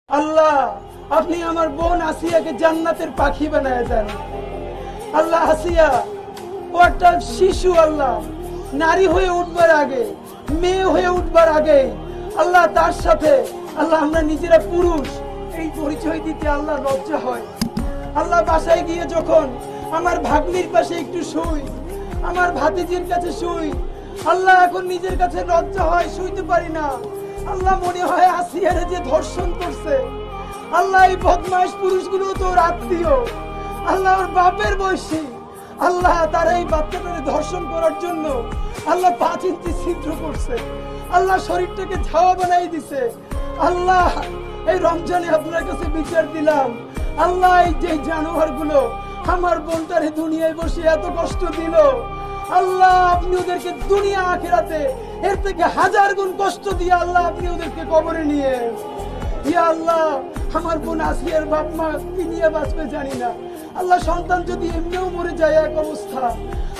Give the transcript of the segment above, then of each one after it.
আল্লাহ আপনি আমার বোন আসিয়াকে জান্নাতের পাখি বানায় দেন। আল্লাহ আসিয়া ও একটা শিশু, আল্লাহ নারী হয়ে উঠবার আগে, মেয়ে হয়ে উঠবার আগে আল্লাহ তার সাথে আল্লাহ আমরা নিজেরা পুরুষ এই পরিচয় দিতে আল্লাহ লজ্জা হয়। আল্লাহ বাসায় গিয়ে যখন আমার ভাগ্নির পাশে একটু শুই, আমার ভাতিজির কাছে শুই, আল্লাহ এখন নিজের কাছে লজ্জা হয়, শুইতে পারি না। আল্লাহ মনে হয় আসিয়ারে যে ধর্ষণ করছে, আল্লাহ এই বদমাইশ পুরুষগুলো তোর আত্মীয়, আল্লাহ ওর বাপের বয়সী, আল্লাহ তারা এই বাচ্চাটাকে ধর্ষণ করার জন্য আল্লাহ 5 ইঞ্চি ছিদ্র করছে, আল্লাহ শরীরটাকে ঝাওয়া বানাই দিছে। আল্লাহ এই রমজানে আপনার কাছে বিচার দিলাম, আল্লাহ এই যে জানোয়ার গুলো আমার বোনটারে দুনিয়ায় বসে এত কষ্ট দিল, আল্লাহ আপনি ওদেরকে দুনিয়া আখিরাতে এর থেকে 1000 গুণ কষ্ট দিয়ে আল্লাহ আপনি ওদেরকে কবরে নিয়ে। ইয়া আল্লাহ আমার বোন আসিয়ার বাপ মা কি নিয়ে বাঁচবে জানি না, আল্লাহ সন্তান যদি এমনিও মরে যায় এক অবস্থা,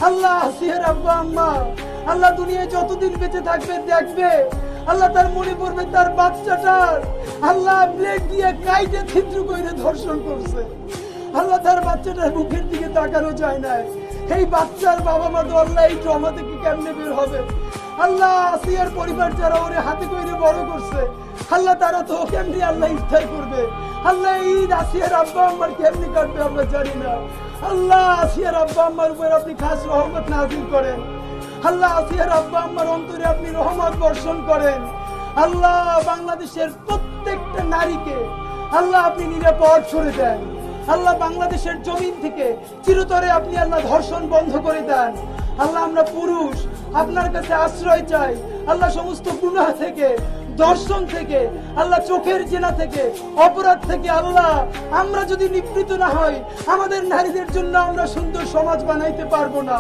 আল্লাহ আসিয়ার আব্বা আম্মা আল্লাহ দুনিয়ায় যতদিন বেঁচে থাকবে দেখবে, আল্লাহ তার মনে পড়বে তার বাচ্চাটার আল্লাহ ব্লেড দিয়ে কাইটে ছিদ্র করে ধর্ষণ করছে, আল্লাহ তার বাচ্চাটার মুখের দিকে তাকানো যায় না। এই বাচ্চার বাবা মা তো আল্লাহ এই ট্রমা থেকে কেমনে বের হবে? আল্লাহ আসিয়ার পরিবার যারা ওরে হাতে করে বড় করছে, আল্লাহ তারা তো কেমনি আল্লাহ ইফতার করবে, আল্লাহ ঈদ আসিয়ার আব্বা আম্মার কেমনি কাটবে আমরা জানি না। আল্লাহ আসিয়ার আব্বা আম্মার উপর আপনি খাস রহমত নাযিল করেন, আল্লাহ আসিয়ার আব্বা আম্মার অন্তরে আপনি রহমত বর্ষণ করেন। আল্লাহ বাংলাদেশের প্রত্যেকটা নারীকে আল্লাহ আপনি নিরাপদ করে দেন, আল্লাহ বাংলাদেশের জমিন থেকে চিরতরে আপনি আল্লাহ ধর্ষণ বন্ধ করে দেন। আল্লাহ আমরা পুরুষ আপনার কাছে আশ্রয় চাই, আল্লাহ সমস্ত গুনাহ থেকে, দর্শন থেকে, আল্লাহ চোখের জেনা থেকে, অপরাধ থেকে আল্লাহ আমরা যদি নিবৃত না হই আমাদের নারীদের জন্য আমরা সুন্দর সমাজ বানাইতে পারবো না।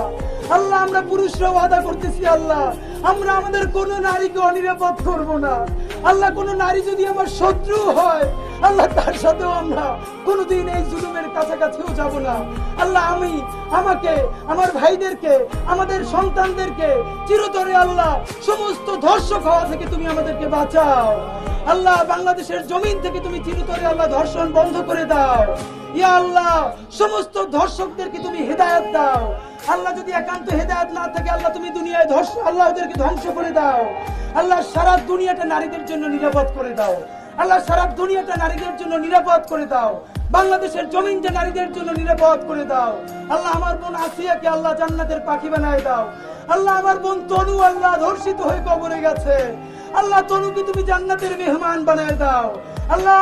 আল্লাহ আমরা পুরুষরা ওয়াদা করতেছি আল্লাহ আমরা আমাদের কোনো নারীকে অনিরাপদ করব না। আল্লাহ কোনো নারী যদি আমার শত্রু হয় আল্লাহ তার সাথেও আমরা কোনোদিন এই জুলুমের কাছাকাছিও যাব না। আল্লাহ আমাকে আমার ভাইদেরকে আমাদের সন্তানদেরকে চিরতরে আল্লাহ সমস্ত ধর্ষক হওয়া থেকে তুমি আমাদেরকে বাঁচাও। আল্লাহ বাংলাদেশের জমিন থেকে তুমি চিরতরে আল্লাহ ধর্ষণ বন্ধ করে দাও। ইয়া আল্লাহ সমস্ত ধর্ষকদেরকে তুমি হেদায়েত দাও। আল্লাহ যদি একান্ত হেদায়েত না থাকে আল্লাহ তুমি দুনিয়ায় আল্লাহ ওদেরকে ধ্বংস করে দাও। আল্লাহ সারা দুনিয়াটা নারীদের জন্য নিরাপদ করে দাও। আল্লাহ সারা দুনিয়াটা নারীদের জন্য নিরাপদ করে দাও। বাংলাদেশের জমিনটা নারীদের জন্য নিরাপদ করে দাও। আল্লাহ আমার বোন আসিয়াকে আল্লাহ জান্নাতের পাখি বানায় দাও। আল্লাহ আমার বোন তনু আল্লাহ ধর্ষিত হয়ে কবরে গেছে, আল্লাহ তনুকে তুমি জান্নাতের মেহমান বানায় দাও। আল্লাহ